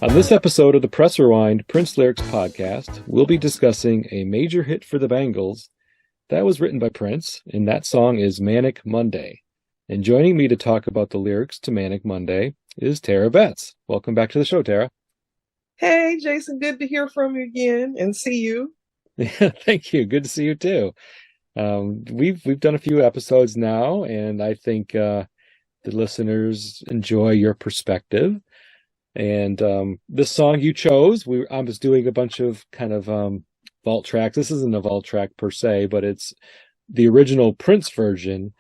On this episode of the Press Rewind Prince Lyrics podcast, we'll be discussing a major hit for the Bangles that was written by Prince, and that song is Manic Monday. And joining me to talk about the lyrics to Manic Monday is Tara Betts. Welcome back to the show, Tara. Hey, Jason, good to hear from you again and see you. Yeah, thank you. Good to see you too. We've done a few episodes now, and I think the listeners enjoy your perspective. And this song you chose, I was doing a bunch of kind of vault tracks. This isn't a vault track per se, but it's the original Prince version,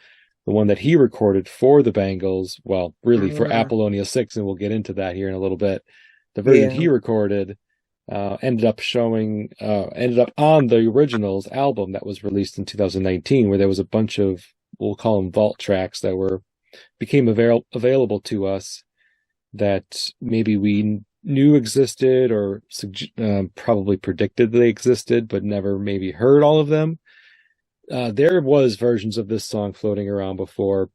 the one that he recorded for the Bangles. Well, really for Apollonia 6, and we'll get into that here in a little bit. The version he recorded ended up on the Originals album that was released in 2019, where there was a bunch of, we'll call them vault tracks, that became available to us that maybe we knew existed or probably predicted they existed, but never maybe heard all of them. There was versions of this song floating around before,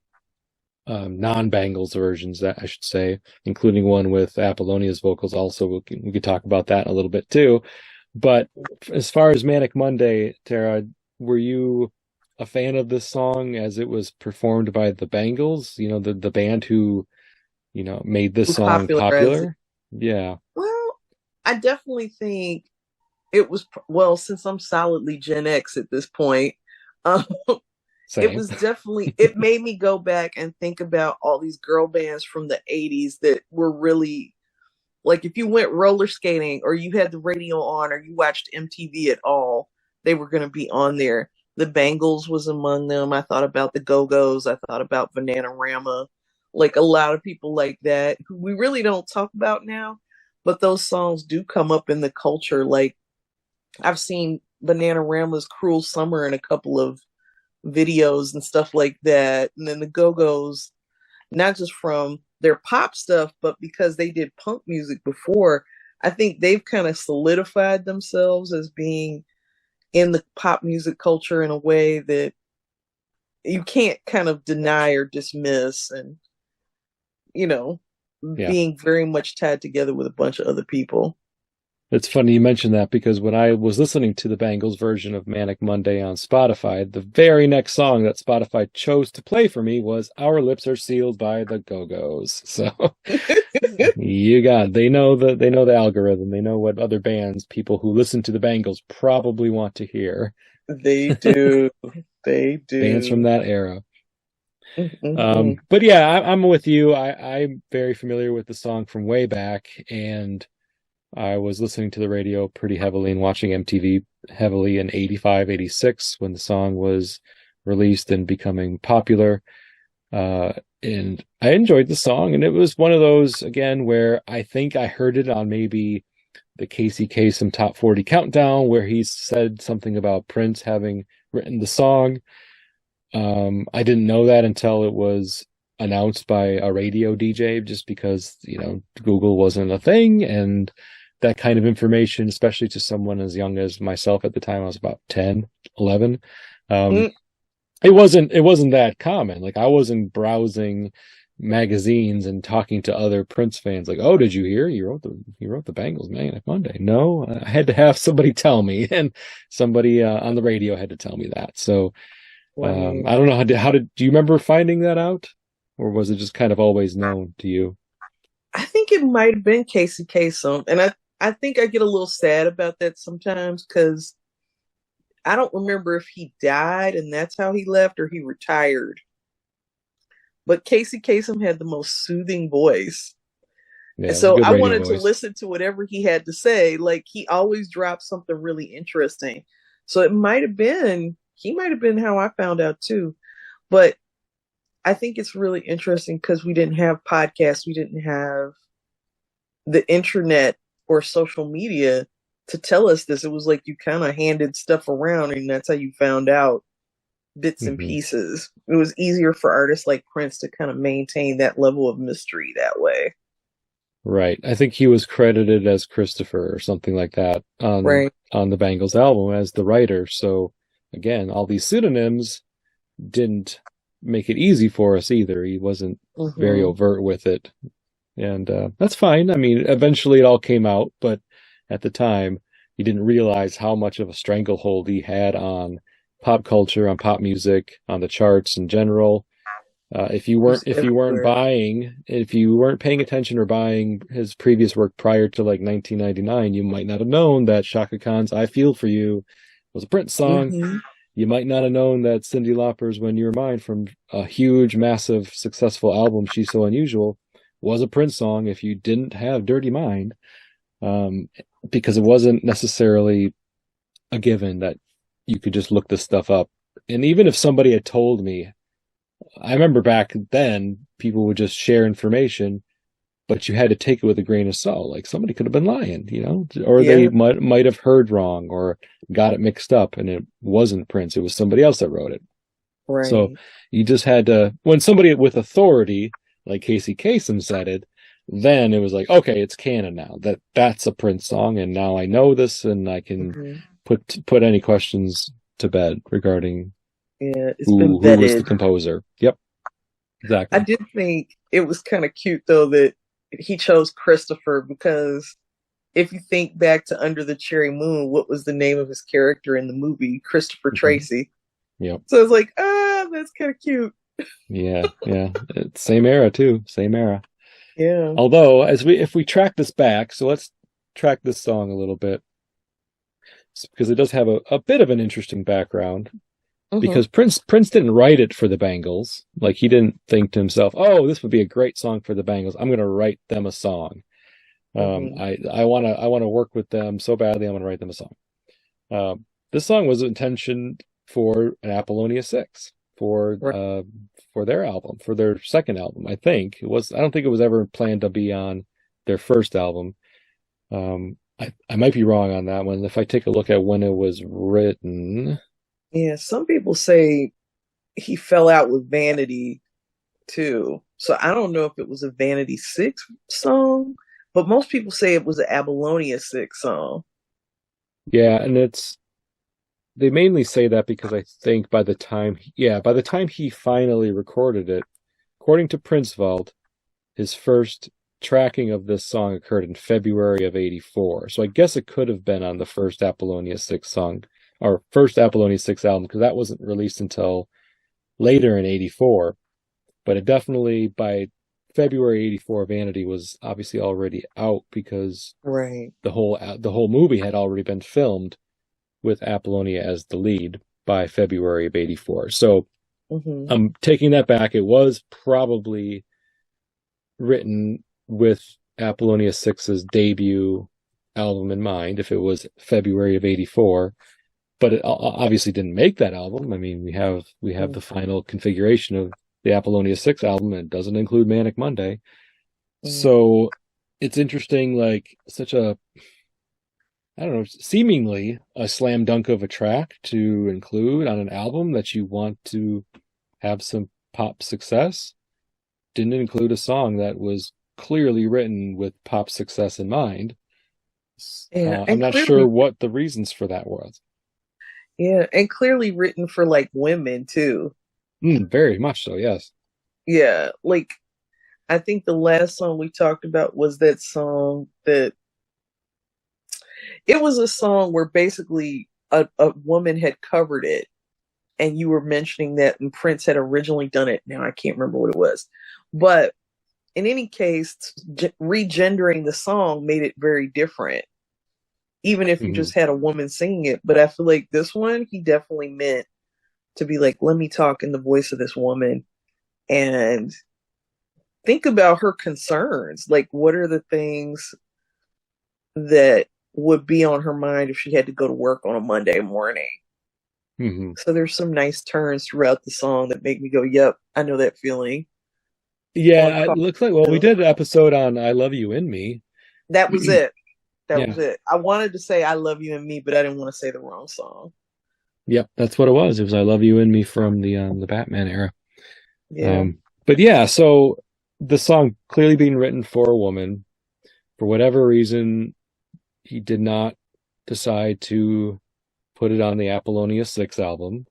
non-Bangles versions, that I should say, including one with Apollonia's vocals. Also, we could talk about that a little bit too. But as far as Manic Monday, Tara, were you a fan of this song as it was performed by the Bangles? You know, the band who, made this song popular? Yeah. Well, I definitely think it was, since I'm solidly Gen X at this point, it was definitely, it made me go back and think about all these girl bands from the 80s that were really, like, if you went roller skating or you had the radio on or you watched MTV at all, they were going to be on there. The Bangles was among them. I thought about the Go-Go's. I thought about Bananarama. Like, a lot of people like that who we really don't talk about now, but those songs do come up in the culture. Like, I've seen Bananarama's Cruel Summer in a couple of videos and stuff like that. And then the Go-Go's, not just from their pop stuff, but because they did punk music before, I think they've kind of solidified themselves as being in the pop music culture in a way that you can't kind of deny or dismiss, and being very much tied together with a bunch of other people. It's funny you mentioned that, because when I was listening to the Bangles version of Manic Monday on Spotify, the very next song that Spotify chose to play for me was Our Lips Are Sealed by the Go-Go's. So they know the algorithm. They know what other bands people who listen to the Bangles probably want to hear. They do. They do. Bands from that era. But yeah, I'm with you. I'm very familiar with the song from way back, and I was listening to the radio pretty heavily and watching MTV heavily in 85, 86 when the song was released and becoming popular. And I enjoyed the song, and it was one of those, again, where I think I heard it on maybe the Casey Kasem Top 40 Countdown, where he said something about Prince having written the song. I didn't know that until it was announced by a radio DJ, just because, Google wasn't a thing, and that kind of information, especially to someone as young as myself at the time, I was about 10, 11. It wasn't that common. Like, I wasn't browsing magazines and talking to other Prince fans like, oh, did you hear he wrote the Bangles Manic Monday? No, I had to have somebody tell me, and somebody on the radio had to tell me that. So I don't know, do you remember finding that out, or was it just kind of always known to you? I think it might have been Casey Kasem, and I think I get a little sad about that sometimes, because I don't remember if he died and that's how he left or he retired. But Casey Kasem had the most soothing voice. Yeah, so I wanted to listen to whatever he had to say. Like, he always dropped something really interesting. So he might have been how I found out too. But I think it's really interesting because we didn't have podcasts. We didn't have the internet or social media to tell us this. It was like you kind of handed stuff around, and that's how you found out bits and pieces. It was easier for artists like Prince to kind of maintain that level of mystery that way. Right. I think he was credited as Christopher or something like that on the Bangles album as the writer. So again, all these pseudonyms didn't make it easy for us either. He wasn't very overt with it. and that's fine. I mean, eventually it all came out, but at the time, you didn't realize how much of a stranglehold he had on pop culture, on pop music, on the charts in general. He's If you weren't everywhere. buying, if you weren't paying attention or buying his previous work prior to like 1999, you might not have known that Shaka Khan's "I Feel for You" was a Prince song. Mm-hmm. You might not have known that Cyndi Lauper's "When You Were Mine" from a huge, massive, successful album, "She's So Unusual," was a Prince song if you didn't have Dirty Mind, um, because it wasn't necessarily a given that you could just look this stuff up. And even if somebody had told me, I remember back then, people would just share information, but you had to take it with a grain of salt. Like somebody could have been lying, or they Yeah, might have heard wrong or got it mixed up, and it wasn't Prince; it was somebody else that wrote it. So right. you just had to, when somebody with authority, like Casey Kasem said it, then it was like, okay, it's canon now. That's a Prince song, and now I know this, and I can Mm-hmm. put any questions to bed regarding Yeah, it's been who was the vetted. composer. Yep, I exactly. did think it was kind of cute though that he chose Christopher because if you think back to Under the Cherry Moon, what was the name of his character in the movie? Christopher Mhm. Tracy. Yep. So it's like, that's kind of cute. Yeah, yeah. Same era too. Same era. Yeah. Although, if we track this back, so let's track this song a little bit because it does have a bit of an interesting background. Mm-hmm. Because Prince didn't write it for the Bangles. Like he didn't think to himself, "Oh, this would be a great song for the Bangles. I'm going to write them a song. Mm-hmm. I want to work with them so badly. I'm going to write them a song." This song was intentioned for an Apollonia 6 Right. for their album, for their second album. I think it was. I don't think it was ever planned to be on their first album. I might be wrong on that one. If I take a look at when it was written, Yeah. Some people say he fell out with Vanity too. So I don't know if it was a Vanity Six song, but most people say it was an Apollonia Six song. yeah, and it's they mainly say that because I think by the time he finally recorded it, according to Prince Vault, his first tracking of this song occurred in February of '84. So I guess it could have been on the first Apollonia 6 song or first Apollonia 6 album because that wasn't released until later in '84. But it definitely by February '84, Vanity was obviously already out because Right. the whole movie had already been filmed with Apollonia as the lead by February of '84. So Mm-hmm. I'm taking that back. It was probably written with Apollonia 6's debut album in mind, if it was February of '84. But it obviously didn't make that album. I mean, we have the final configuration of the Apollonia 6 album, and it doesn't include Manic Monday. Mm-hmm. So it's interesting, like such a I don't know, seemingly a slam dunk of a track to include on an album that you want to have some pop success. Didn't include a song that was clearly written with pop success in mind. Yeah, I'm and not sure clearly, what the reasons for that was. yeah, and clearly written for like women too. Very much so, yes. Yeah, like I think the last song we talked about was that song that it was a song where basically a woman had covered it, and you were mentioning that and Prince had originally done it. Now I can't remember what it was, but in any case, regendering the song made it very different, even if you Hmm. just had a woman singing it. But I feel like this one, he definitely meant to be like, let me talk in the voice of this woman and think about her concerns. Like, what are the things that would be on her mind if she had to go to work on a Monday morning? Hmm. So there's some nice turns throughout the song that make me go, yep, I know that feeling. On Yeah, it call. looks like, well, we did an episode on "I Love You in Me." That was it. That was Yeah, it. I wanted to say I love you and me, but I didn't want to say the wrong song. yep, that's what it was. It was "I Love You in Me" from the Batman era. Yeah. But yeah, so the song clearly being written for a woman, for whatever reason, he did not decide to put it on the Apollonia 6 album.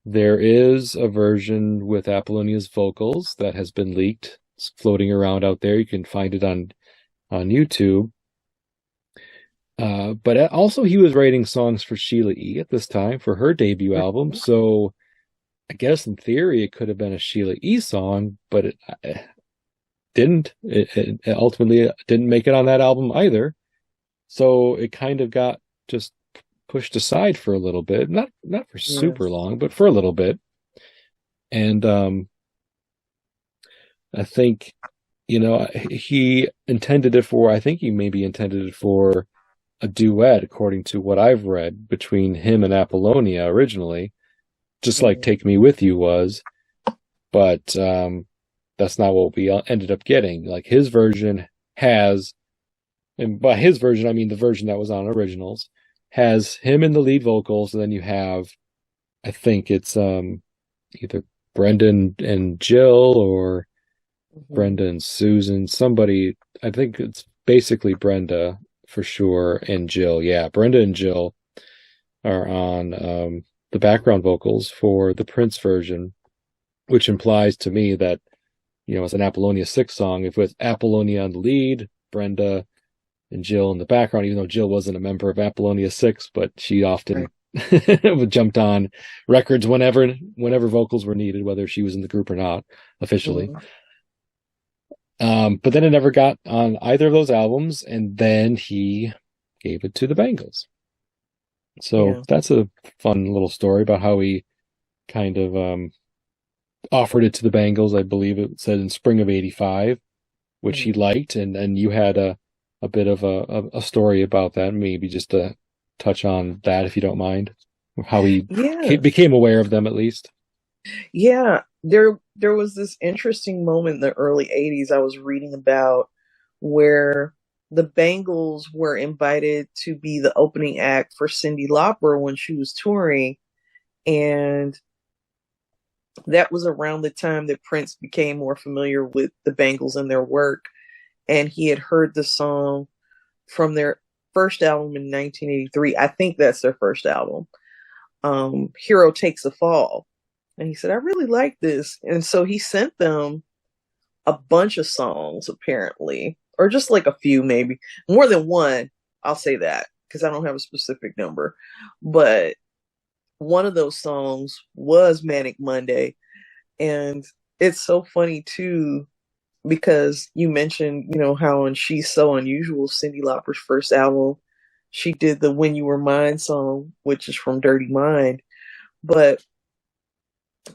There is a version with Apollonia's vocals that has been leaked It's floating around out there. You can find it on YouTube. But also he was writing songs for Sheila E. at this time for her debut album. So I guess in theory it could have been a Sheila E. song, but it didn't. It ultimately didn't make it on that album either. So it kind of got just pushed aside for a little bit. Not for super long, but for a little bit. And I think, he intended it for, I think he maybe intended it for a duet, according to what I've read, between him and Apollonia originally, just like Take Me With You was. But that's not what we ended up getting. Like his version has, and by his version, I mean the version that was on Originals, has him in the lead vocals, and then you have, I think it's either Brendan and Jill or Brenda and Susan, somebody, I think it's basically Brenda for sure, and Jill. Yeah, Brenda and Jill are on the background vocals for the Prince version, which implies to me that, it's an Apollonia 6 song. If it was Apollonia on the lead, Brenda and Jill in the background, even though Jill wasn't a member of Apollonia 6, but she often jumped on records whenever vocals were needed, whether she was in the group or not officially. But then it never got on either of those albums, and then he gave it to the Bangles. So that's a fun little story about how he kind of offered it to the Bangles. I believe it said in spring of '85, which he liked, and you had a bit of a story about that. Maybe just to touch on that, if you don't mind, how he became aware of them at least. Yeah, there was this interesting moment in the early '80s I was reading about where the Bangles were invited to be the opening act for Cyndi Lauper when she was touring, and that was around the time that Prince became more familiar with the Bangles and their work, and he had heard the song from their first album in 1983. I think that's their first album, Hero Takes a Fall. And he said, I really like this. And so he sent them a bunch of songs, apparently, or just like a few, maybe more than one. I'll say that because I don't have a specific number. But one of those songs was Manic Monday. And it's so funny, too, because you mentioned, how on She's So Unusual, Cyndi Lauper's first album, she did the When You Were Mine song, which is from Dirty Mind. But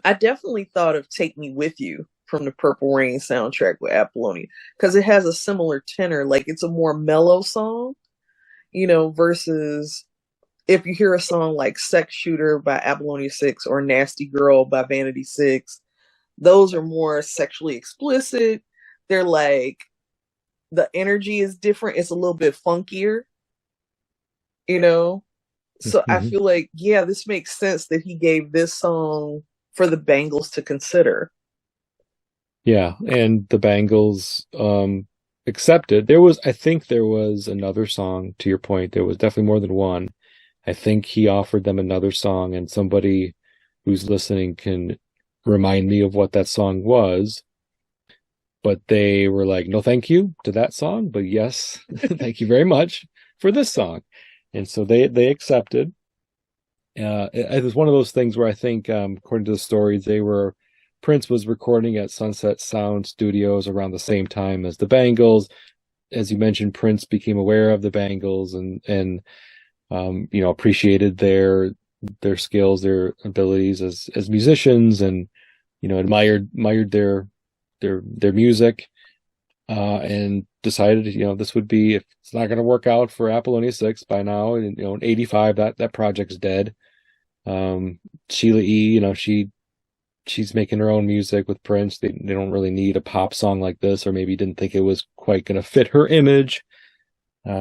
I definitely thought of Take Me With You from the Purple Rain soundtrack with Apollonia, because it has a similar tenor. Like, it's a more mellow song, versus if you hear a song like Sex Shooter by Apollonia 6 or Nasty Girl by Vanity 6, those are more sexually explicit. They're like, the energy is different. It's a little bit funkier, So I feel like, this makes sense that he gave this song for the Bangles to consider. Yeah, and the Bangles accepted. I think there was another song, to your point. There was definitely more than one. I think he offered them another song, and somebody who's listening can remind me of what that song was. But they were like, no, thank you to that song, but yes, thank you very much for this song. And so they accepted. It was one of those things where I think, according to the stories, Prince was recording at Sunset Sound Studios around the same time as the Bangles. As you mentioned, Prince became aware of the Bangles and appreciated their skills, their abilities as musicians, and admired their music, and decided, this would be, if it's not going to work out for Apollonia 6 by now, in '85, that project's dead. Sheila E., she's making her own music with Prince. They don't really need a pop song like this, or maybe didn't think it was quite going to fit her image.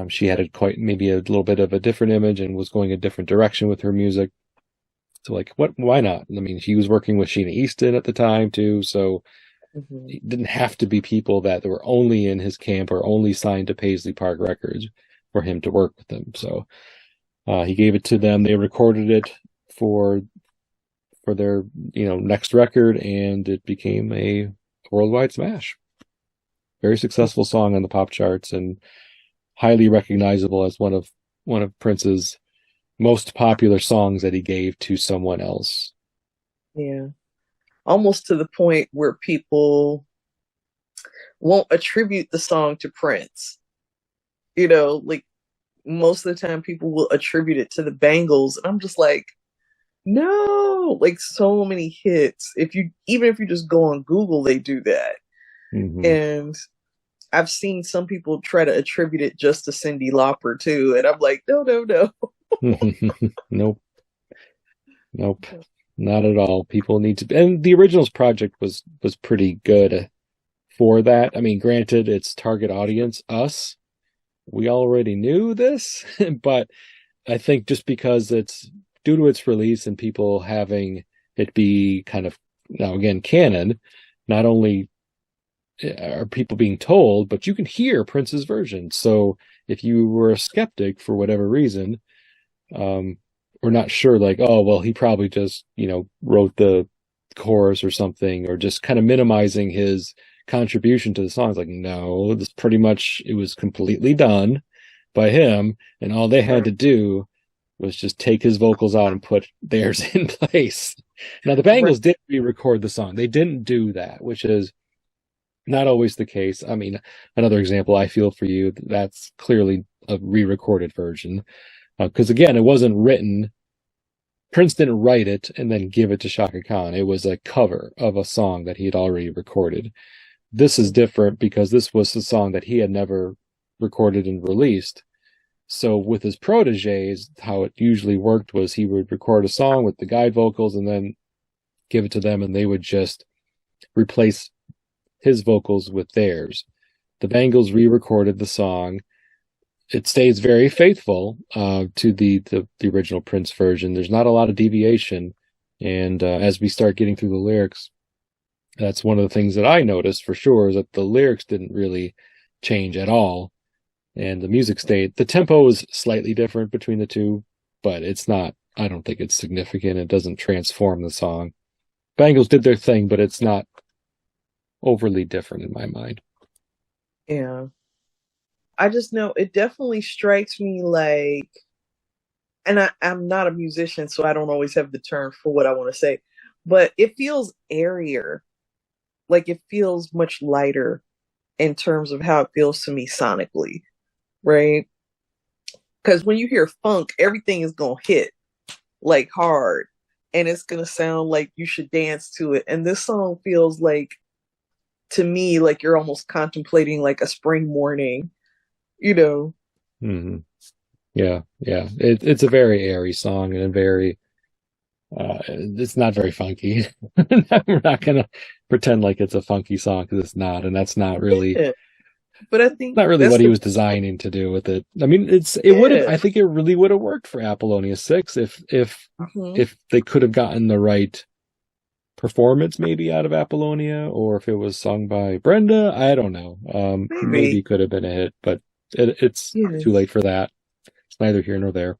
She had maybe a little bit of a different image and was going a different direction with her music. So why not? I mean, he was working with Sheena Easton at the time too, so it didn't have to be people that were only in his camp or only signed to Paisley Park Records for him to work with them. So he gave it to them. They recorded it for their next record, and it became a worldwide smash. very successful song on the pop charts and highly recognizable as one of Prince's most popular songs that he gave to someone else. Yeah. Almost to the point where people won't attribute the song to Prince. Like most of the time people will attribute it to the Bangles. And I'm just like, no, like so many hits. Even if you just go on Google, they do that. Mm-hmm. And I've seen some people try to attribute it just to Cyndi Lauper too. And I'm like, no, no, no. Nope. Nope. Not at all. People need to, and the Originals project was pretty good for that. I mean, granted, its target audience, us, we already knew this, but I think just because it's due to its release and people having it be kind of, now again, canon, not only are people being told, but you can hear Prince's version. So if you were a skeptic for whatever reason, or not sure, like, oh, well, he probably just, wrote the chorus or something, or just kind of minimizing his contribution to the songs. Like, no, this pretty much, it was completely done by him, and all they had to do was just take his vocals out and put theirs in place. Now, the Bangles did re-record the song. They didn't do that, which is not always the case. I mean, another example, I Feel For You, that's clearly a re-recorded version. Because again, it wasn't written. Prince didn't write it and then give it to Shaka Khan. It was a cover of a song that he had already recorded. This is different because this was a song that he had never recorded and released. So with his proteges, how it usually worked was he would record a song with the guide vocals and then give it to them, and they would just replace his vocals with theirs. The Bangles re-recorded the song. It stays very faithful to the original Prince version. There's not a lot of deviation, and as we start getting through the lyrics, that's one of the things that I noticed for sure, is that the lyrics didn't really change at all, and the music stayed. The tempo is slightly different between the two, but it's not. I don't think it's significant. It doesn't transform the song. Bangles did their thing, but it's not overly different in my mind. Yeah. I just know it definitely strikes me like, and I'm not a musician, so I don't always have the term for what I want to say, but it feels airier. Like it feels much lighter in terms of how it feels to me sonically, right? Because when you hear funk, everything is going to hit like hard, and it's going to sound like you should dance to it. And this song feels like, to me, like you're almost contemplating like a spring morning. Mm-hmm. Yeah. It's a very airy song and a very, it's not very funky. We're not gonna pretend like it's a funky song because it's not, and that's not really. Yeah. But I think not really what he was designing to do with it. I mean, it would have. I think it really would have worked for Apollonia 6 if they could have gotten the right performance maybe out of Apollonia, or if it was sung by Brenda. I don't know. Maybe it could have been a hit, but it's too late for that. It's neither here nor there.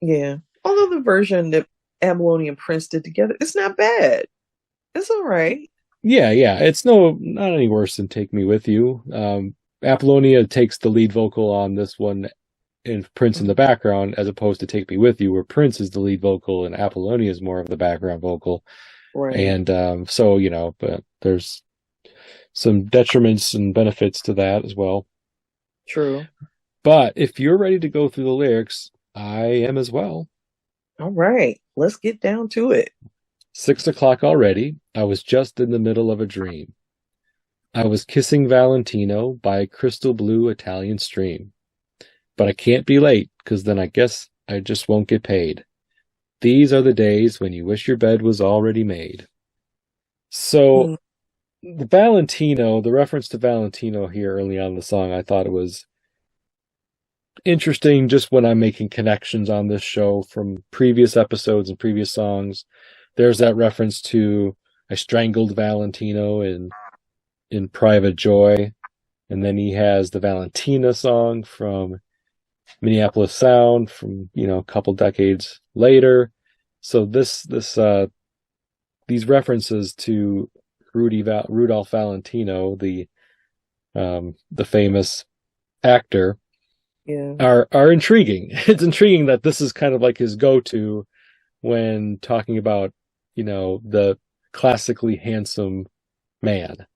Yeah. Although the version that Apollonia and Prince did together, it's not bad. It's all right. Yeah. It's not any worse than Take Me With You. Apollonia takes the lead vocal on this one and Prince in the background, as opposed to Take Me With You, where Prince is the lead vocal and Apollonia is more of the background vocal. Right. And so, but there's some detriments and benefits to that as well. True. But if you're ready to go through the lyrics, I am as well. All right, let's get down to it. 6 o'clock already. I was just in the middle of a dream. I was kissing Valentino by a crystal blue Italian stream. But I can't be late, because then I guess I just won't get paid. These are the days when you wish your bed was already made. So the reference to Valentino here early on in the song, I thought it was interesting just when I'm making connections on this show from previous episodes and previous songs. There's that reference to I strangled Valentino in Private Joy. And then he has the Valentina song from Minneapolis Sound from, a couple decades later. So these references to Rudolph Valentino, the the famous actor, Yeah. are intriguing. It's intriguing that this is kind of like his go-to when talking about, the classically handsome man.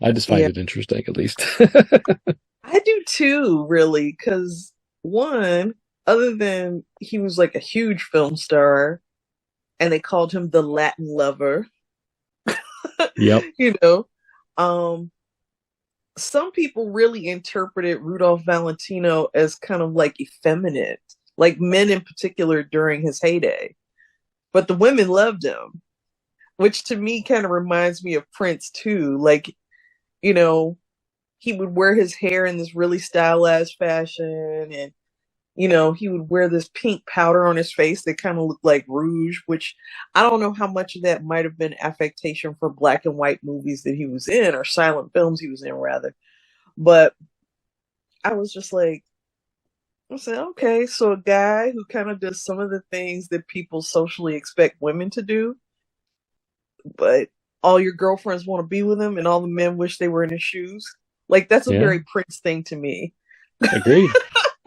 I just find Yeah. it interesting, at least. I do too, really, because one, other than he was like a huge film star and they called him the Latin lover, Yep. you know, um, some people really interpreted Rudolph Valentino as kind of like effeminate, like men in particular during his heyday. But the women loved him, which to me kind of reminds me of Prince too. Like, you know, he would wear his hair in this really stylized fashion, and he would wear this pink powder on his face that kind of looked like rouge, which I don't know how much of that might have been affectation for black and white movies that he was in, or silent films he was in rather. But I was just like, I said, okay, so a guy who kind of does some of the things that people socially expect women to do, but all your girlfriends want to be with him and all the men wish they were in his shoes. Like, that's a Yeah. very Prince thing to me. Agreed.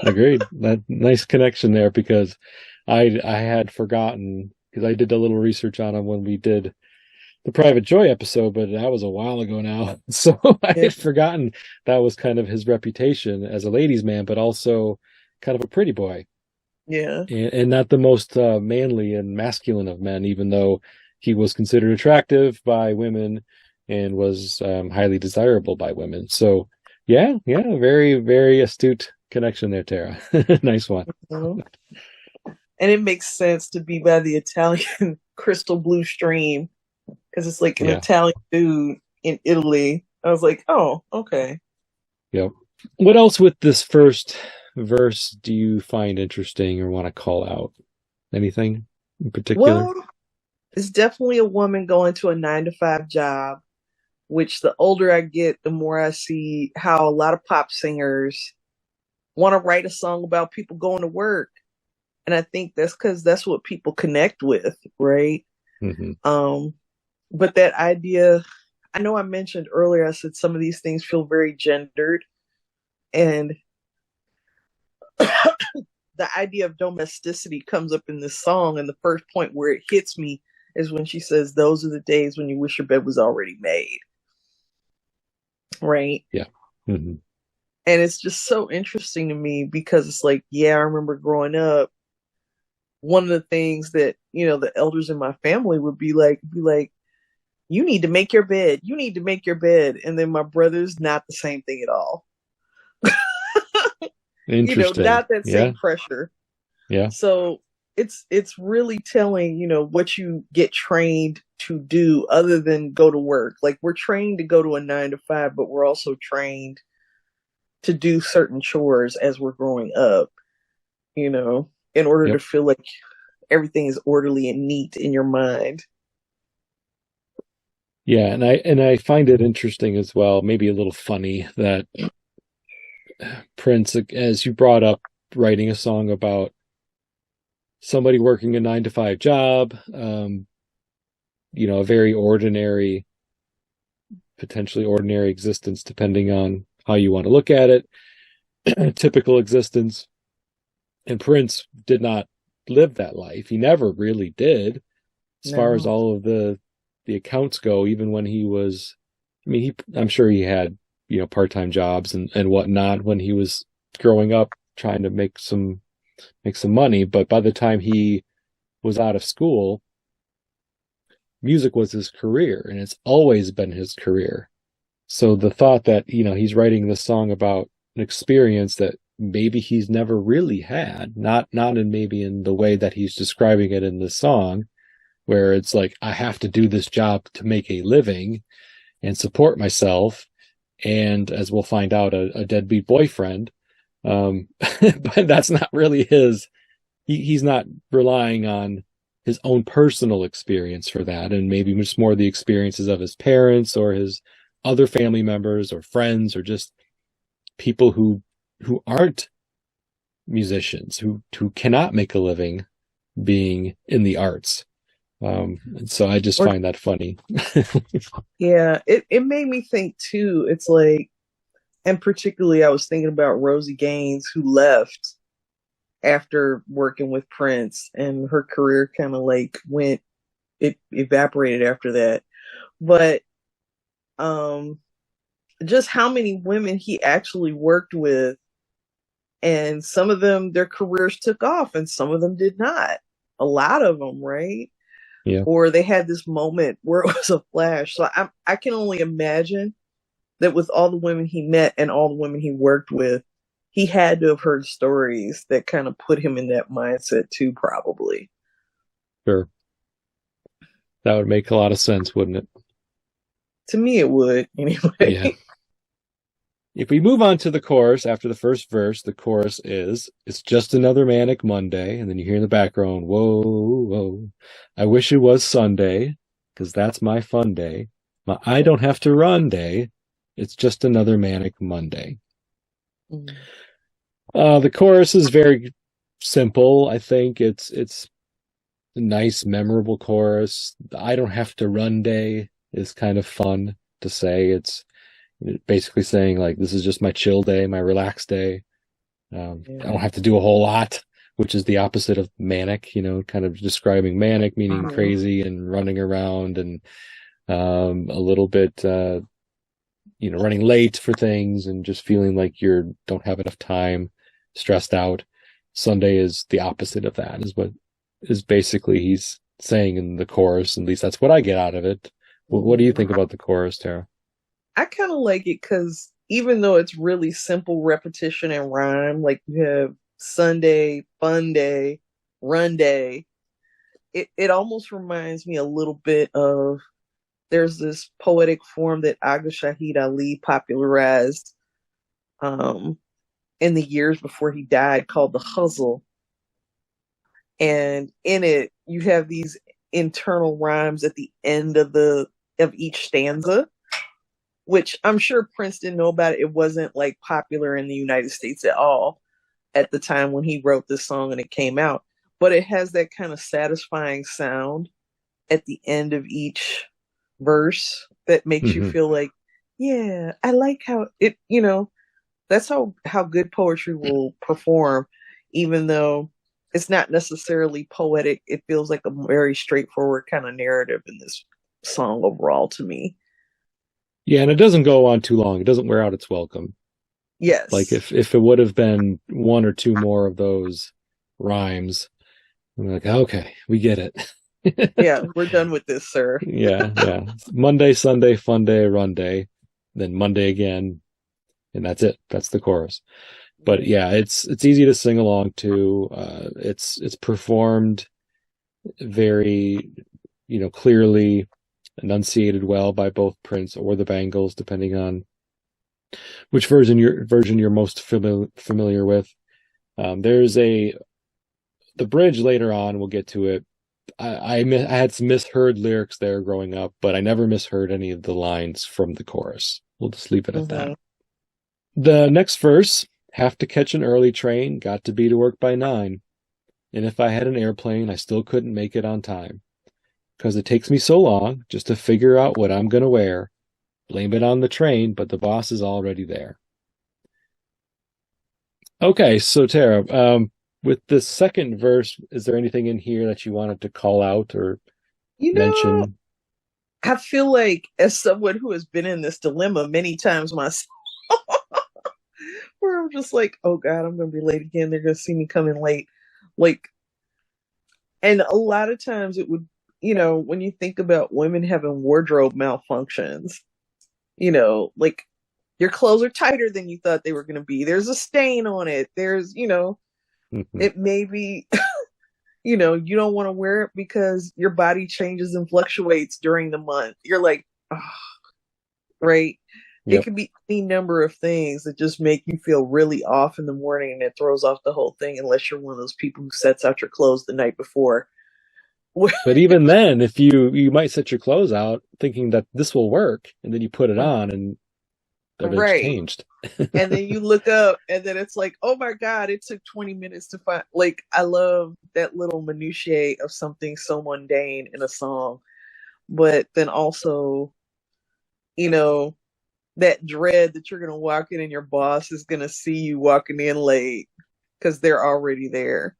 Agreed. That nice connection there, because I had forgotten, because I did a little research on him when we did the Private Joy episode, but that was a while ago now. So I Yeah. had forgotten that was kind of his reputation as a ladies' man, but also kind of a pretty boy, Yeah. and not the most manly and masculine of men, even though he was considered attractive by women and was highly desirable by women. So yeah, very, very astute connection there, Tara. Nice one. Mhm. And it makes sense to be by the Italian crystal blue stream because it's like an Yeah. Italian dude in Italy. I was like, oh, okay. Yep. What else with this first verse do you find interesting or want to call out? Anything in particular? Well, it's definitely a woman going to a 9 to 5 job, which the older I get, the more I see how a lot of pop singers want to write a song about people going to work. And I think that's because that's what people connect with, right? Mm-hmm. But that idea, I know I mentioned earlier, I said some of these things feel very gendered. And the idea of domesticity comes up in this song. And the first point where it hits me is when she says, "Those are the days when you wish your bed was already made." Right. Yeah. Mm-hmm. And it's just so interesting to me because it's like, yeah, I remember growing up. One of the things that, the elders in my family would be like, you need to make your bed. You need to make your bed. And then my brother's not the same thing at all. Interesting. Not that Yeah. same pressure. Yeah. So it's really telling, what you get trained to do other than go to work. Like, we're trained to go to a 9 to 5, but we're also trained to do certain chores as we're growing up, in order to Yep. feel like everything is orderly and neat in your mind. Yeah, and I find it interesting as well, maybe a little funny, that Prince, as you brought up, writing a song about somebody working a 9 to 5 job, a very ordinary, potentially ordinary existence, depending on how you want to look at it, typical existence. And Prince did not live that life. He never really did, as far as No. all of the accounts go. Even when he was, I'm sure he had, part-time jobs and whatnot when he was growing up, trying to make some money. But by the time he was out of school, music was his career, and it's always been his career. So the thought that, he's writing this song about an experience that maybe he's never really had, not in maybe in the way that he's describing it in this song, where it's like, I have to do this job to make a living and support myself, and, as we'll find out, a deadbeat boyfriend. But that's not really his. He's not relying on his own personal experience for that, and maybe just more the experiences of his parents or his other family members or friends, or just people who aren't musicians, who cannot make a living being in the arts. And so I just Or find that funny. yeah, it made me think too. It's like, and particularly I was thinking about Rosie Gaines, who left after working with Prince, and her career kind of like went, it evaporated after that. But um just how many women he actually worked with, and some of them their careers took off and some of them did not. A lot of them, right? Yeah, Or they had this moment where it was a flash. So I can only imagine that with all the women he met and all the women he worked with, he had to have heard stories that kind of put him in that mindset too, probably. sure. That would make a lot of sense, wouldn't it? To me, it would Yeah. anyway. If we move on to the chorus after the first verse, the chorus is, "It's just another manic Monday." And then you hear in the background, "Whoa, whoa. I wish it was Sunday, because that's my fun day. My I don't have to run day. It's just another manic Monday." Mm. The chorus is very simple. I think it's a nice, memorable chorus. The "I don't have to run day" is kind of fun to say. It's basically saying like, this is just my chill day, my relaxed day. I Yeah. don't have to do a whole lot, which is the opposite of manic, kind of describing manic, meaning Mhm. crazy and running around and a little bit, running late for things and just feeling like you don't have enough time, stressed out. Sunday is the opposite of that, is what is basically he's saying in the chorus. At least that's what I get out of it. What do you think Mhm. about the chorus, Tara? I kind of like it because even though it's really simple repetition and rhyme, like you have Sunday, fun day, run day, it almost reminds me a little bit of, there's this poetic form that Aga Shahid Ali popularized um, in the years before he died called the Hustle. And in it, you have these internal rhymes at the end of each stanza, which I'm sure Prince didn't know about. It wasn't like popular in the United States at all at the time when he wrote this song and it came out. But it has that kind of satisfying sound at the end of each verse that makes you Mm-hmm. feel like, yeah, I like how it, that's how good poetry will perform, even though it's not necessarily poetic. It feels like a very straightforward kind of narrative in this song overall to me. Yeah, and it doesn't go on too long. It doesn't wear out its welcome. Like Yes. if it would have been one or two more of those rhymes, I'm like, okay, we get it. Yeah, we're done with this, sir. Yeah, yeah. Monday, Sunday, fun day, run day, then Monday again, and that's it. That's the chorus. But Yeah. yeah, it's easy to sing along to. It's performed very, clearly enunciated well by both Prince or the Bangles, depending on which version you're most familiar with. There's the bridge later on. We'll get to it. I had some misheard lyrics there growing up, but I never misheard any of the lines from the chorus. We'll just leave it at that. Mm-hmm. The next verse: "Have to catch an early train, got to be to work by 9. And if I had an airplane, I still couldn't make it on time. 'Cause it takes me so long just to figure out what I'm gonna wear. Blame it on the train, but the boss is already there." Okay, so Tara, with the second verse, is there anything in here that you wanted to call out or You know, mention? I feel like as someone who has been in this dilemma many times myself, where I'm just like, oh God, I'm gonna be late again. They're gonna see me coming late. Like, and a lot of times it would, when you think about women having wardrobe malfunctions, like your clothes are tighter than you thought they were gonna be. There's a stain on it. There's, Mhm. it may be, you don't want to wear it because your body changes and fluctuates during the month. You're like, oh, right? It Yep. can be any number of things that just make you feel really off in the morning and it throws off the whole thing unless you're one of those people who sets out your clothes the night before. But even then, if you might set your clothes out thinking that this will work, and then you put it on and everything's Right. changed. And then you look up and then it's like, oh my God, it took 20 minutes to find. Like, I love that little minutiae of something so mundane in a song. But then also, you know, that dread that you're going to walk in and your boss is going to see you walking in late because they're already there.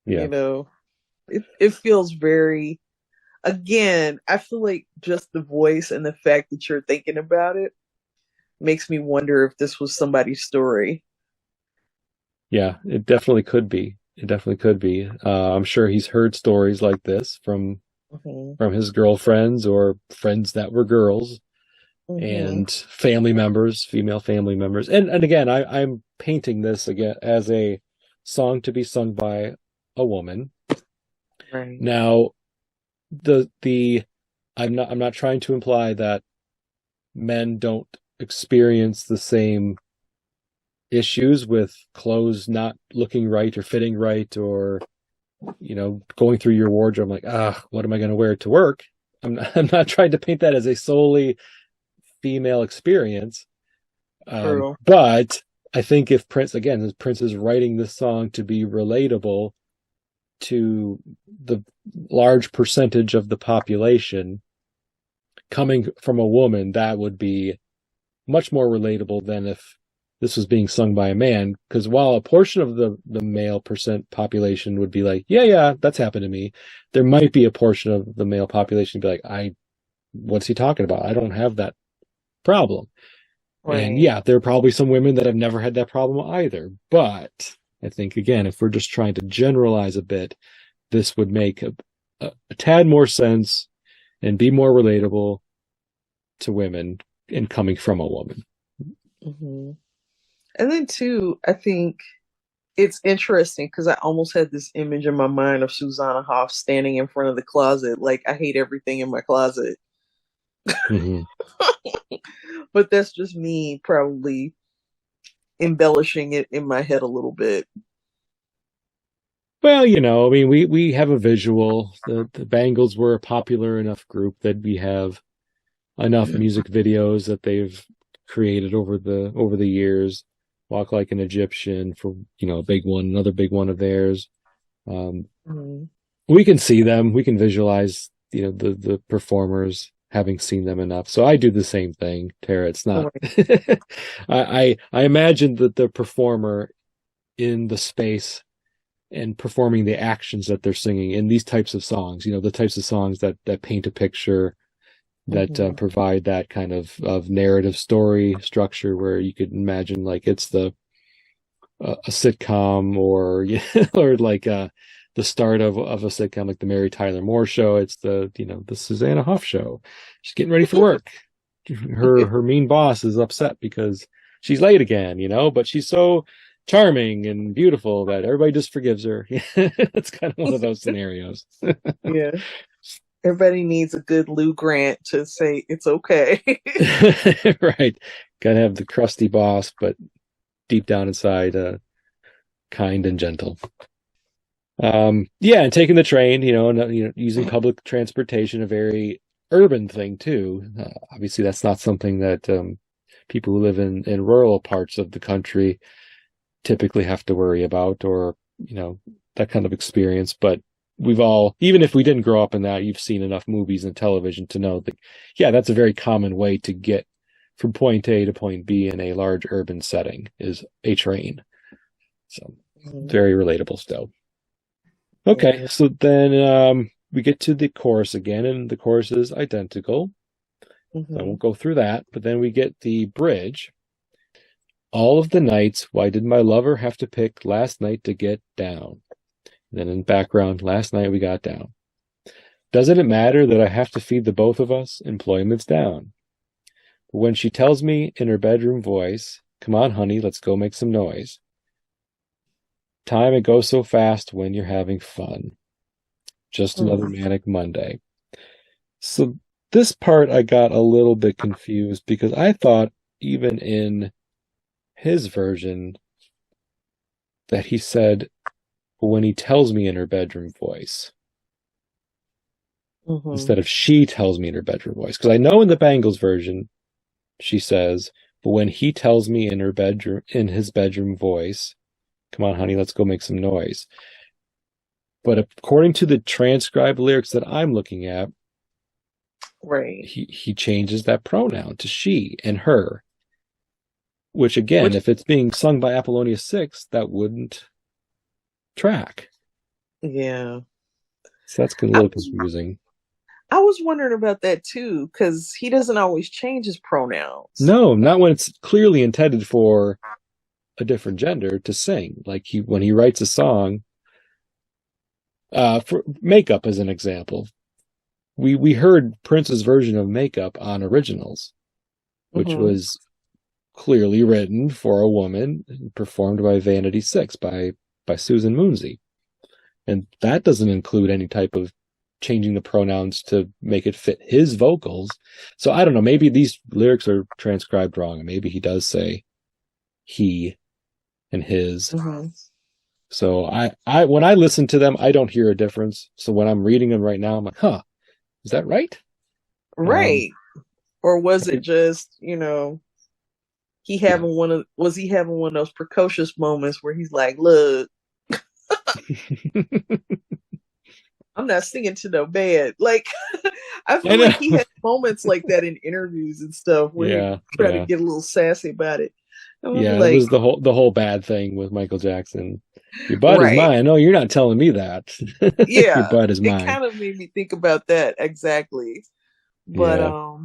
Yeah. You know, it feels very, again, I feel like just the voice and the fact that you're thinking about it makes me wonder if this was somebody's story. Yeah, it definitely could be. It definitely could be. I'm sure he's heard stories like this Mm-hmm. from his girlfriends or friends that were girls Mm-hmm. and family members, female family members. And again, I'm painting this again as a song to be sung by a woman. Right. Now, the I'm not trying to imply that men don't experience the same issues with clothes not looking right or fitting right, or going through your wardrobe like, what am I going to wear to work? I'm not trying to paint that as a solely female experience. True. But I think if Prince is writing this song to be relatable to the large percentage of the population, coming from a woman, that would be much more relatable than if this was being sung by a man. Because while a portion of the male percent population would be like, yeah, that's happened to me, there might be a portion of the male population be like, what's he talking about? I don't have that problem. And Right. yeah, there are probably some women that have never had that problem either. But I think, again, if we're just trying to generalize a bit, this would make a tad more sense and be more relatable to women and coming from a woman. Mm-hmm. And then too, I think it's interesting because I almost had this image in my mind of Susanna Hoff standing in front of the closet, like I hate everything in my closet. Mm-hmm. But that's just me probably embellishing it in my head a little bit. Well, I mean, we have a visual. The Bangles were a popular enough group that we have enough music videos that they've created over the years. Walk Like an Egyptian for, a big one, another big one of theirs. Um, Mm-hmm. we can see them, we can visualize, the performers having seen them enough. So I do the same thing, Tara. It's not. Right. I imagine that the performer in the space and performing the actions that they're singing in these types of songs, the types of songs that paint a picture, that Mm-hmm. provide that kind of narrative story structure where you could imagine like it's a sitcom, or or like the start of a sitcom like the Mary Tyler Moore Show. It's the Susanna Hoff Show. She's getting ready for work. Her mean boss is upset because she's late again, but she's so charming and beautiful that everybody just forgives her. It's kind of one of those scenarios. Yeah. Everybody needs a good Lou Grant to say it's okay. Right. Gotta have the crusty boss, but deep down inside, kind and gentle. Yeah, and taking the train, using public transportation, a very urban thing too. Obviously, that's not something that people who live in rural parts of the country typically have to worry about, or that kind of experience. But we've all, even if we didn't grow up in that, you've seen enough movies and television to know that, yeah, that's a very common way to get from point A to point B in a large urban setting, is a train. So very relatable still. Okay, Yeah. so then we get to the chorus again, and the chorus is identical. I Mm-hmm. won't go through that, but then we get the bridge. All of the nights, why did my lover have to pick last night to get down? And then in the background, last night we got down. Doesn't it matter that I have to feed the both of us? Employment's down. But when she tells me in her bedroom voice, come on, honey, let's go make some noise. Time, it goes so fast when you're having fun. Just another Mm-hmm. Manic Monday. So this part I got a little bit confused because I thought even in his version that he said, when he tells me in her bedroom voice, Mm-hmm. instead of she tells me in her bedroom voice. Because I know in the Bangles version, she says, but when he tells me in his bedroom voice, come on, honey, let's go make some noise. But according to the transcribed lyrics that I'm looking at, right, he changes that pronoun to she and her, which again, which if it's being sung by Apollonia 6, that wouldn't track. yeah. So that's a I little was confusing. I was wondering about that too, because he doesn't always change his pronouns. No, not when it's clearly intended for a different gender to sing. Like when he writes a song, for Makeup as an example, we heard Prince's version of Makeup on Originals, which Mm-hmm. was clearly written for a woman, performed by Vanity Six by Susan Moonsey, and that doesn't include any type of changing the pronouns to make it fit his vocals. So I don't know. Maybe these lyrics are transcribed wrong, and maybe he does say he and his. Mm-hmm. So I when I listen to them, I don't hear a difference. So when I'm reading them right now, I'm like, huh, is that right? Um, Right. Or was I it could, just, yeah. he having one of those precocious moments where he's like, look, I'm not singing to no band. Like, I I feel know. like he had moments like that in interviews and stuff where he Yeah, try to yeah, get a little sassy about it. And I'll be yeah. It like, was the whole bad thing with Michael Jackson. Your butt is right. mine. No, you're not telling me that. Your Yeah. butt is It mine. kind of made me think about that exactly. But Yeah.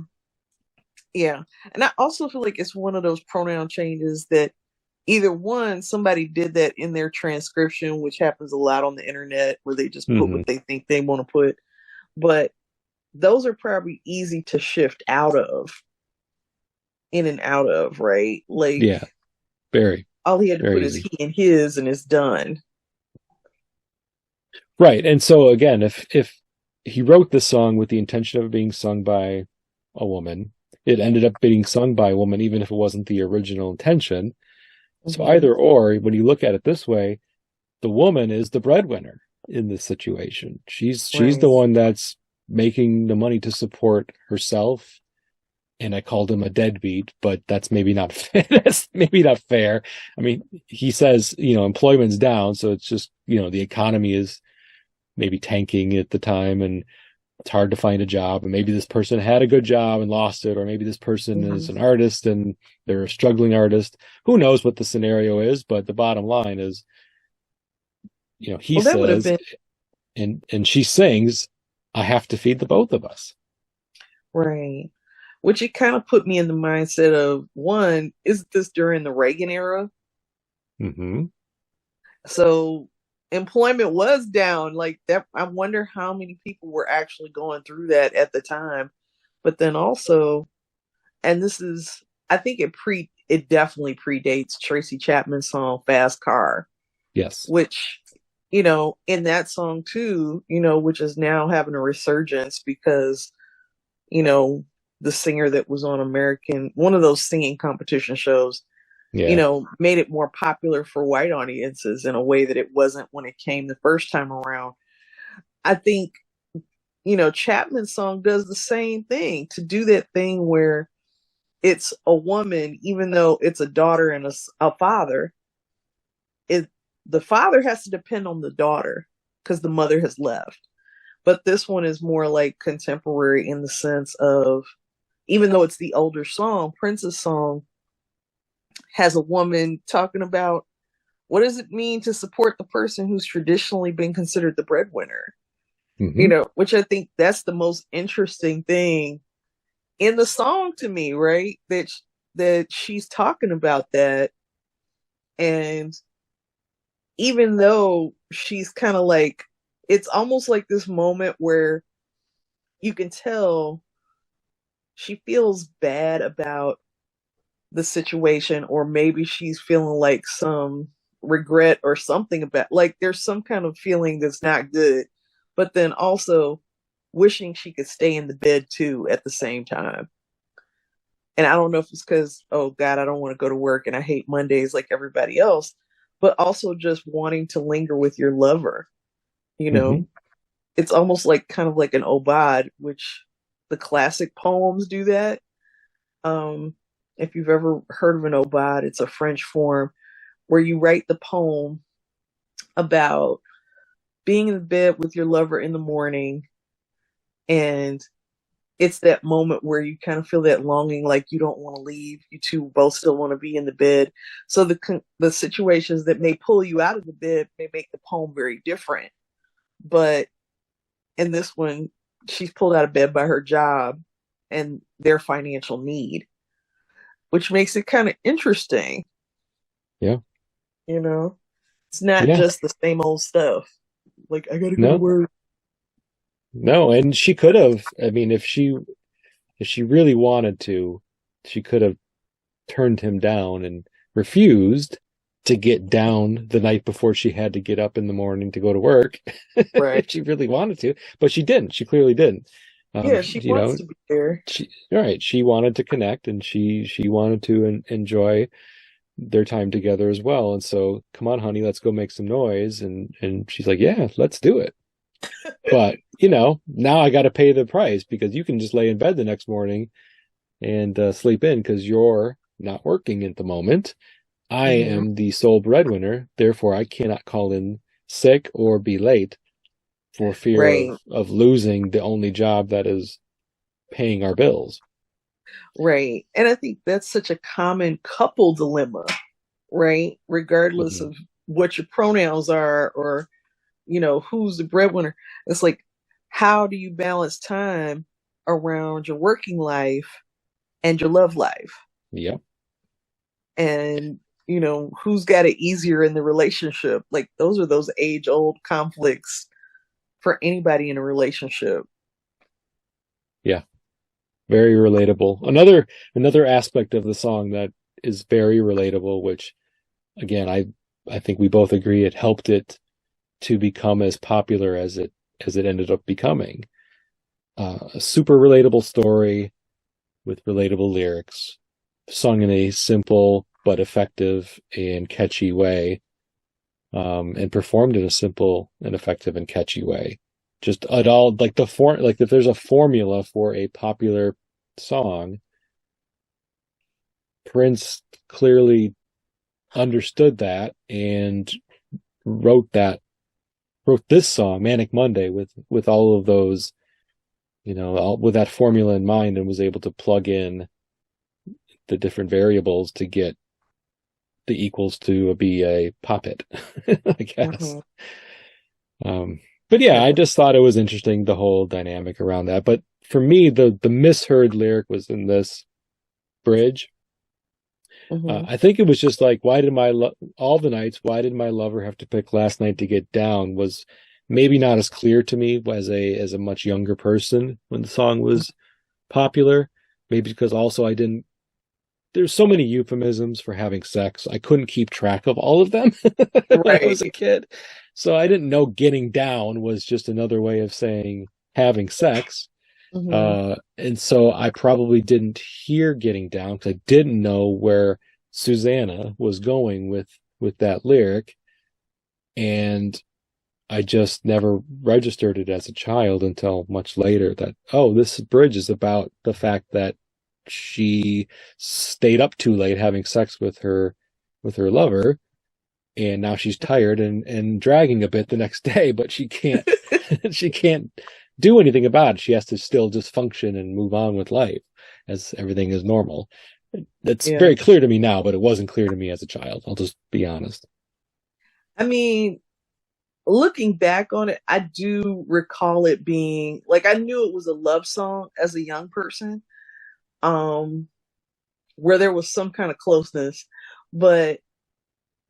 yeah. And I also feel like it's one of those pronoun changes that either one, somebody did that in their transcription, which happens a lot on the internet where they just put Hmm. what they think they want to put. But those are probably easy to shift out of, in and out of, right? Like Yeah. Very, all he had to very put is easy. he and his and it's done. Right. And so again, if he wrote this song with the intention of it being sung by a woman, it ended up being sung by a woman, even if it wasn't the original intention. So Mm-hmm. either or, when you look at it this way, the woman is the breadwinner in this situation. She's the Right. one that's making the money to support herself. And I called him a deadbeat, but that's maybe not that's maybe not fair. I mean, he says, employment's down, so it's just, the economy is maybe tanking at the time and it's hard to find a job, and maybe this person had a good job and lost it, or maybe this person Mm-hmm. is an artist and they're a struggling artist. Who knows what the scenario is, but the bottom line is, he Well, that would have says, been and she sings, I have to feed the both of us. right. Which it kind of put me in the mindset of one, is this during the Reagan era? Mm-hmm. So employment was down like that. I wonder how many people were actually going through that at the time. But then also, and this is, I think it definitely predates Tracy Chapman's song Fast Car, Yes. which, in that song too, which is now having a resurgence because, you know, the singer that was on one of those singing competition shows, Yeah. made it more popular for white audiences in a way that it wasn't when it came the first time around. I think, Chapman's song does the same thing, to do that thing where it's a woman, even though it's a daughter and a father, it the father has to depend on the daughter because the mother has left. But this one is more like contemporary in the sense of, even though it's the older song, Prince's song has a woman talking about what does it mean to support the person who's traditionally been considered the breadwinner, Mm-hmm. which I think that's the most interesting thing in the song to me, right? That she's talking about that. And even though she's kind of like, it's almost like this moment where you can tell she feels bad about the situation, or maybe she's feeling like some regret or something about, like there's some kind of feeling that's not good, but then also wishing she could stay in the bed too at the same time. And I don't know if it's because, oh God, I don't want to go to work and I hate Mondays like everybody else, but also just wanting to linger with your lover. You Mm-hmm. know, it's almost like kind of like an obad, which the classic poems do that. If you've ever heard of an ode, it's a French form where you write the poem about being in bed with your lover in the morning, and it's that moment where you kind of feel that longing, like you don't want to leave. You two both still want to be in the bed. So the situations that may pull you out of the bed may make the poem very different. But in this one, she's pulled out of bed by her job and their financial need, which makes it kind of interesting. Yeah. You know, it's not Yeah. just the same old stuff. Like, I gotta go to No. work. No, and she could have. I mean, if she really wanted to, she could have turned him down and refused to get down the night before she had to get up in the morning to go to work. Right. If she really wanted to, but she didn't. She clearly didn't. Yeah, she You wants know, to be there. right. She wanted to connect, and she wanted to enjoy their time together as well. And so, come on, honey, let's go make some noise. And she's like, yeah, let's do it. But now I got to pay the price because you can just lay in bed the next morning and sleep in because you're not working at the moment. I Mm-hmm. am the sole breadwinner, therefore I cannot call in sick or be late for fear Right. of losing the only job that is paying our bills. Right. And I think that's such a common couple dilemma, right? Regardless Mhm. of what your pronouns are, or, who's the breadwinner. It's like, how do you balance time around your working life and your love life? Yeah. And, who's got it easier in the relationship? Like, those age old conflicts for anybody in a relationship. Yeah. Very relatable. Another aspect of the song that is very relatable, which again I think we both agree it helped it to become as popular as it ended up becoming. A super relatable story with relatable lyrics, sung in a simple but effective and catchy way, and performed in a simple and effective and catchy way. Just at all, like like if there's a formula for a popular song, Prince clearly understood that and wrote that wrote this song, Manic Monday, with all of those, with that formula in mind, and was able to plug in the different variables to get the equals to be a puppet, I guess. Mm-hmm. But yeah, I Yeah. just thought it was interesting, the whole dynamic around that. But for me, the misheard lyric was in this bridge. Mm-hmm. I think it was just like, why did all the nights, why did my lover have to pick last night to get down? Was maybe not as clear to me as a much younger person when the song was popular. Maybe because also I didn't. There's so many euphemisms for having sex. I couldn't keep track of all of them when I was a Right. kid. So I didn't know getting down was just another way of saying having sex. Mm-hmm. And so I probably didn't hear getting down because I didn't know where Susanna was going with that lyric. And I just never registered it as a child until much later that, oh, this bridge is about the fact that she stayed up too late having sex with her lover, and now she's tired and dragging a bit the next day, but she can't she can't do anything about it. She has to still just function and move on with life as everything is normal. That's Yeah. very clear to me now, but it wasn't clear to me as a child. I'll just be honest. I mean, looking back on it, I do recall it being like, I knew it was a love song as a young person, um, where there was some kind of closeness, but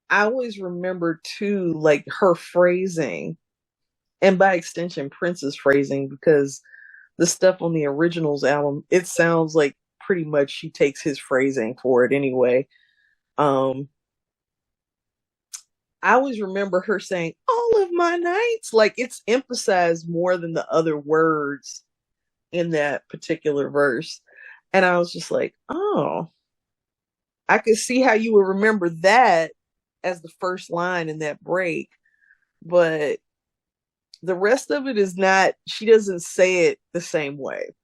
I always remember too, like her phrasing, and by extension, Prince's phrasing, because the stuff on the originals album, it sounds like pretty much she takes his phrasing for it anyway. Um, I always remember her saying all of my nights, like it's emphasized more than the other words in that particular verse. And I was just like, oh, I could see how you would remember that as the first line in that break. But the rest of it is not, she doesn't say it the same way,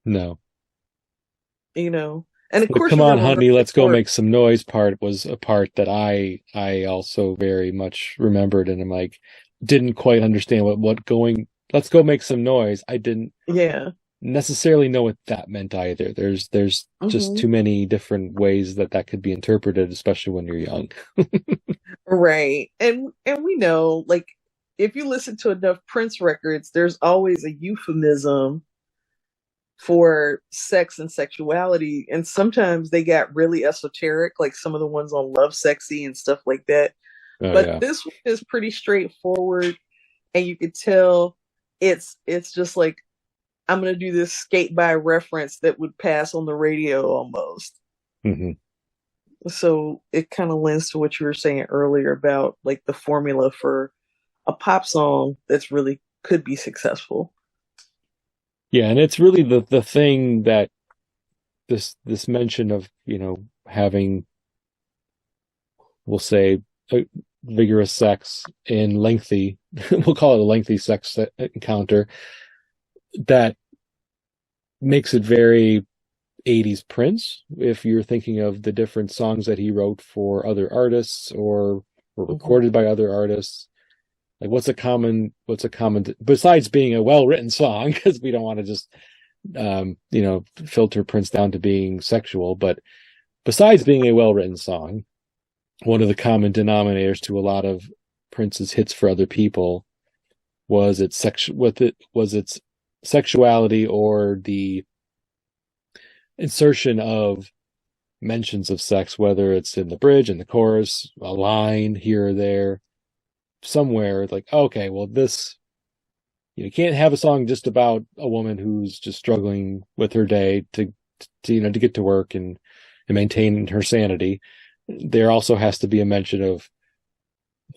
No. you know? And of The course "Come you're on, going to remember honey, the let's go chorus. make some noise" part was a part that I also very much remembered, and I'm like, didn't quite understand what going let's go make some noise. I didn't Yeah. necessarily know what that meant either. There's just Hmm. too many different ways that that could be interpreted, especially when you're young. Right. And we know, like, if you listen to enough Prince records, there's always a euphemism for sex and sexuality. And sometimes they got really esoteric, like some of the ones on Love Sexy and stuff like that. Oh But yeah. this one is pretty straightforward, and you could tell it's just like, I'm gonna do this skate by reference that would pass on the radio almost. Hmm. So it kind of lends to what you were saying earlier about like the formula for a pop song that's really could be successful. Yeah, and it's really the thing that this mention of, having, we'll say, a vigorous sex and lengthy, we'll call it a lengthy sex encounter, that makes it very 80s Prince. If you're thinking of the different songs that he wrote for other artists or were Hmm. recorded by other artists, like what's a common besides being a well-written song, because we don't want to just filter Prince down to being sexual, but besides being a well-written song, one of the common denominators to a lot of Prince's hits for other people was its sexuality, or the insertion of mentions of sex, whether it's in the bridge, in the chorus, a line here or there, somewhere. Like, okay, well, this, you can't have a song just about a woman who's just struggling with her day to get to work and maintain her sanity. There also has to be a mention of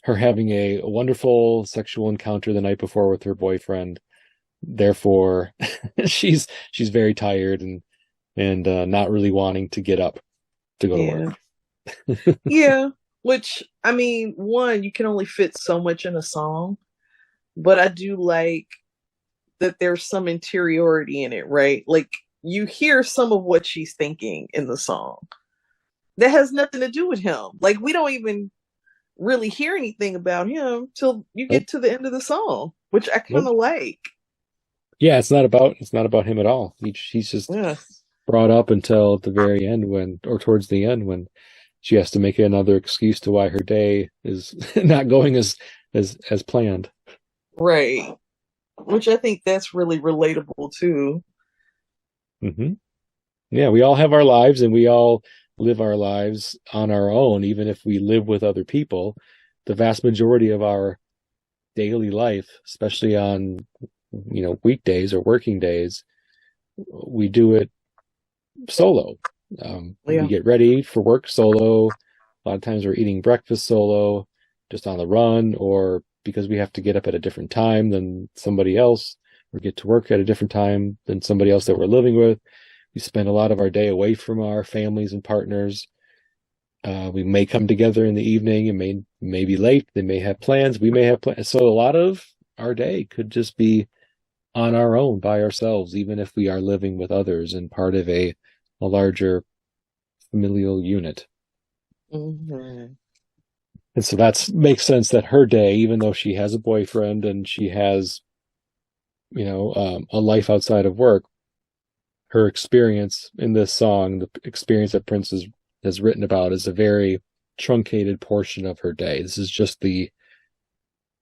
her having a wonderful sexual encounter the night before with her boyfriend. Therefore, she's very tired and not really wanting to get up to go to Yeah. work. Yeah. Which, I mean, one, you can only fit so much in a song, but I do like that there's some interiority in it, right? Like you hear some of what she's thinking in the song. That has nothing to do with him. Like we don't even really hear anything about him till you Nope, get to the end of the song, which I kind nope. of like. Yeah, it's not about him at all. He's just Yeah. brought up until the very end, or towards the end, when she has to make another excuse to why her day is not going as planned. Right. Which I think that's really relatable too. Hmm. Yeah, we all have our lives, and we all live our lives on our own, even if we live with other people. The vast majority of our daily life, especially on, weekdays or working days, we do it solo. We Yeah. get ready for work solo. A lot of times we're eating breakfast solo, just on the run, or because we have to get up at a different time than somebody else, or get to work at a different time than somebody else that we're living with. We spend a lot of our day away from our families and partners. We may come together in the evening and may be late. They may have plans. We may have plans. So a lot of our day could just be on our own by ourselves, even if we are living with others and part of a larger familial unit. Hmm. And so that makes sense that her day, even though she has a boyfriend and she has, a life outside of work, her experience in this song, the experience that Prince has written about, is a very truncated portion of her day. This is just you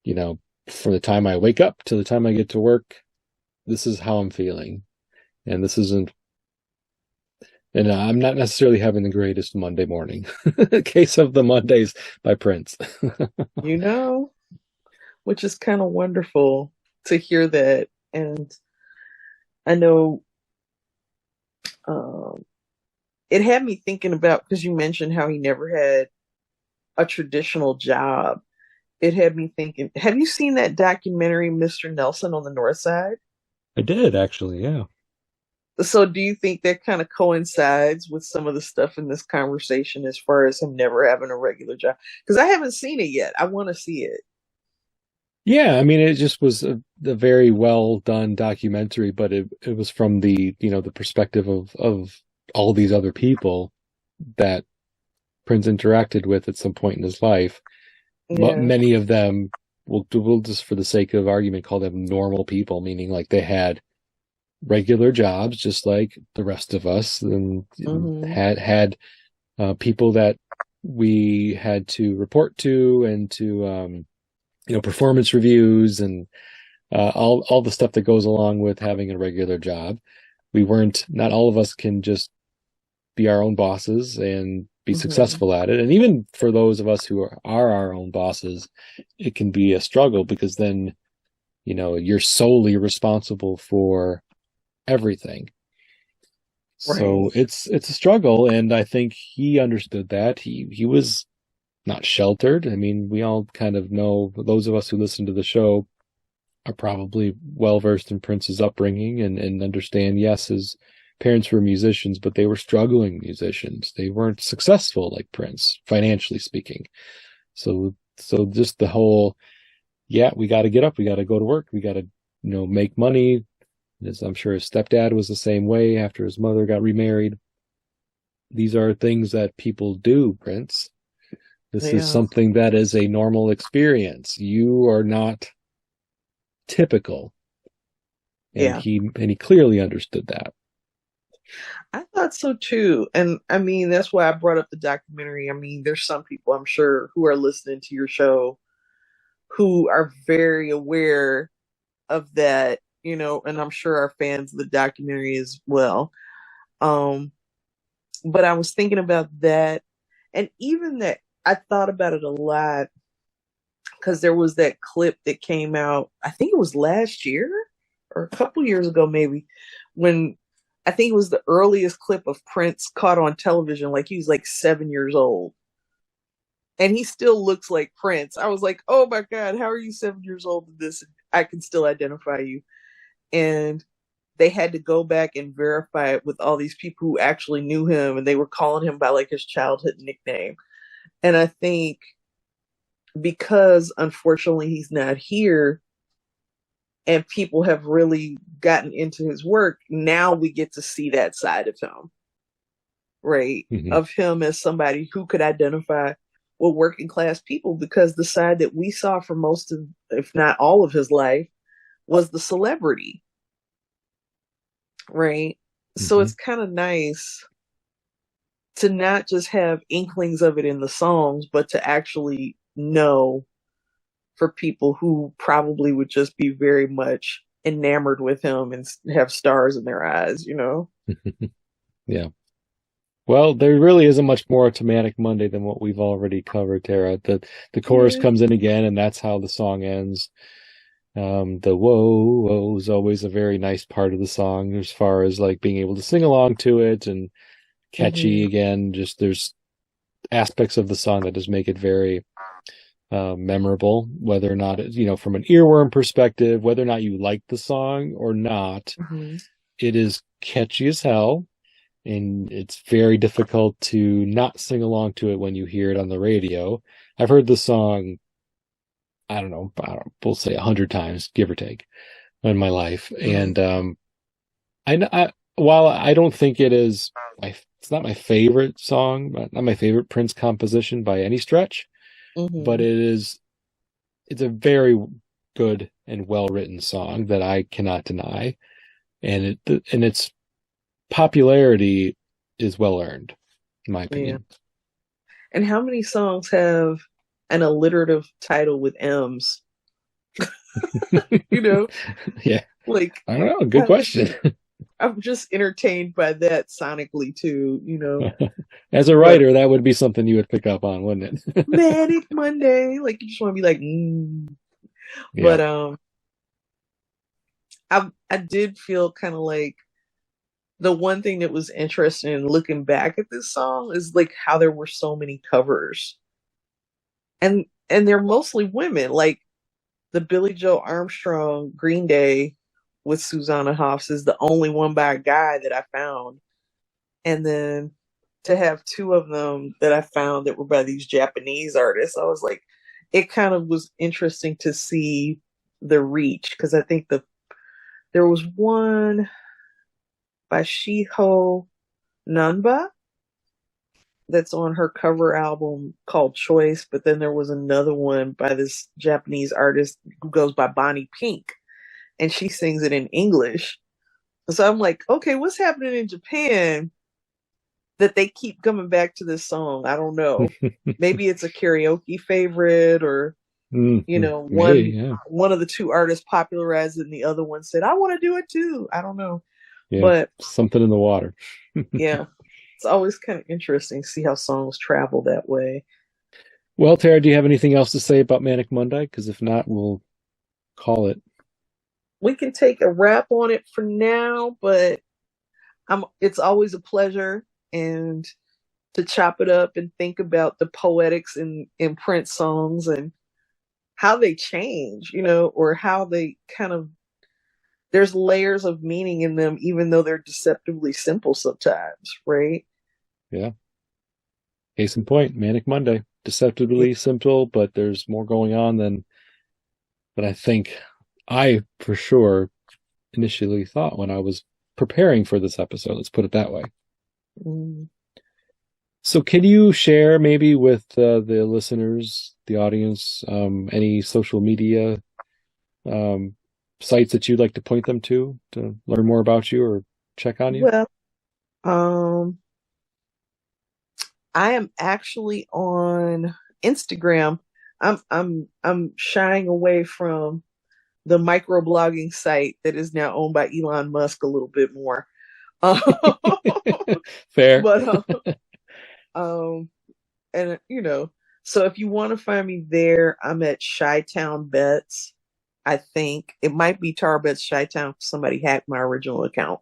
know, from the time I wake up till the time I get to work, this is how I'm feeling. And this isn't, and I'm not necessarily having the greatest Monday morning. Case of the Mondays by Prince. You know, which is kind of wonderful to hear that. And I know um, it had me thinking about because you mentioned how he never had a traditional job. It had me thinking, have you seen that documentary, Mr. Nelson on the North Side? I did actually, yeah. So do you think that kind of coincides with some of the stuff in this conversation as far as him never having a regular job? Because I haven't seen it yet. I want to see it. Yeah, I mean, it just was a very well done documentary, but it was from the perspective of all these other people that Prince interacted with at some point in his life. But Yeah. many of them, we'll just for the sake of argument call them normal people, meaning like they had regular jobs just like the rest of us, and Mm-hmm. had people that we had to report to and to performance reviews and all the stuff that goes along with having a regular job. Not all of us can just be our own bosses and be Mm-hmm. successful at it. And even for those of us who are our own bosses, it can be a struggle because then, you're solely responsible for everything. So Right. it's a struggle, and I think he understood that. He was not sheltered. I mean, we all kind of know, those of us who listen to the show are probably well versed in Prince's upbringing and understand, yes, his parents were musicians, but they were struggling musicians. They weren't successful like Prince, financially speaking. So just the whole, yeah, we got to get up, we got to go to work, we got to, make money. As I'm sure his stepdad was the same way after his mother got remarried. These are things that people do, Prince. This is Yeah. something that is a normal experience. You are not typical. And Yeah. he clearly understood that. I thought so too. And I mean, that's why I brought up the documentary. I mean, there's some people I'm sure who are listening to your show who are very aware of that, and I'm sure are fans of the documentary as well. Um, but I was thinking about that, and even that I thought about it a lot because there was that clip that came out, I think it was last year or a couple years ago, maybe, when I think it was the earliest clip of Prince caught on television. Like he was like 7 years old. And he still looks like Prince. I was like, oh my God, how are you 7 years old in this? I can still identify you. And they had to go back and verify it with all these people who actually knew him, and they were calling him by like his childhood nickname. And I think because unfortunately he's not here and people have really gotten into his work, now we get to see that side of him, right? Mm-hmm. Of him as somebody who could identify with working class people, because the side that we saw for most of, if not all of his life, was the celebrity, right? So Mm-hmm. it's kind of nice to not just have inklings of it in the songs, but to actually know for people who probably would just be very much enamored with him and have stars in their eyes. Yeah. Well, there really isn't much more to Manic Monday than what we've already covered, Tara. The chorus Yeah. comes in again, and that's how the song ends. The whoa whoa is always a very nice part of the song as far as like being able to sing along to it and catchy Mm-hmm. again. Just there's aspects of the song that just make it very memorable, whether or not from an earworm perspective, whether or not you like the song or not, Mm-hmm. it is catchy as hell. And it's very difficult to not sing along to it when you hear it on the radio. I've heard the song, we'll say 100 times, give or take, in my life. Mm-hmm. And while I don't think it's not my favorite song, not my favorite Prince composition by any stretch, but Mm-hmm. it's a very good and well written song that I cannot deny, and its popularity is well earned, in my Yeah. opinion. And how many songs have an alliterative title with M's? You know, Yeah, like I don't know. Good I, question. I'm just entertained by that sonically too. As a But writer, that would be something you would pick up on, wouldn't it? Manic Monday, like you just want to be like, Yeah. but I did feel kind of like the one thing that was interesting in looking back at this song is like how there were so many covers, and they're mostly women, like the Billy Joe Armstrong Green Day with Susanna Hoffs is the only one by a guy that I found. And then to have two of them that I found that were by these Japanese artists, I was like, it kind of was interesting to see the reach, because I think there was one by Shiho, Nanba that's on her cover album called Choice, but then there was another one by this Japanese artist who goes by Bonnie Pink, and she sings it in English. So I'm like, okay, what's happening in Japan that they keep coming back to this song? I don't know. Maybe it's a karaoke favorite, or one of the two artists popularized it and the other one said, I want to do it too. I don't know. Yeah, but something in the water. Yeah. It's always kind of interesting to see how songs travel that way. Well, Tara, do you have anything else to say about Manic Monday? Because if not, we'll call it. We can take a wrap on it for now, but it's always a pleasure and to chop it up and think about the poetics in Prince songs and how they change, or how they kind of, there's layers of meaning in them, even though they're deceptively simple sometimes, right? Yeah. Case in point, Manic Monday. Deceptively simple, but there's more going on than I think I, for sure, initially thought when I was preparing for this episode. Let's put it that way. Mm. So can you share maybe with the listeners, the audience, any social media sites that you'd like to point them to learn more about you or check on you? Well, I am actually on Instagram. I'm shying away from the microblogging site that is now owned by Elon Musk a little bit more. Fair. But and so if you want to find me there, I'm at Chi-Town Bets. I think it might be Tar Bets Chi-Town. Somebody hacked my original account,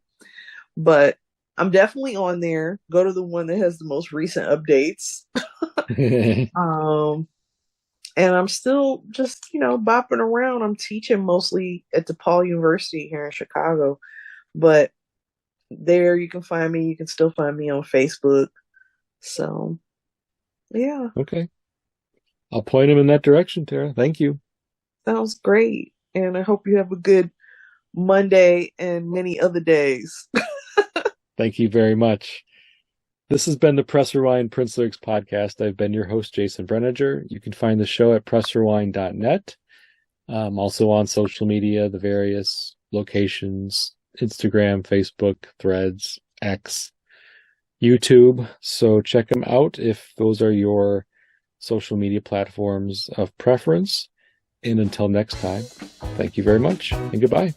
but I'm definitely on there. Go to the one that has the most recent updates. And I'm still just, bopping around. I'm teaching mostly at DePaul University here in Chicago, but there you can find me. You can still find me on Facebook. So, yeah. Okay. I'll point him in that direction, Tara. Thank you. Sounds great. And I hope you have a good Monday and many other days. Thank you very much. This has been the Press Rewind Prince Lyrics podcast. I've been your host, Jason Brenninger. You can find the show at pressrewind.net. Also on social media, the various locations, Instagram, Facebook, Threads, X, YouTube. So check them out if those are your social media platforms of preference. And until next time, thank you very much and goodbye.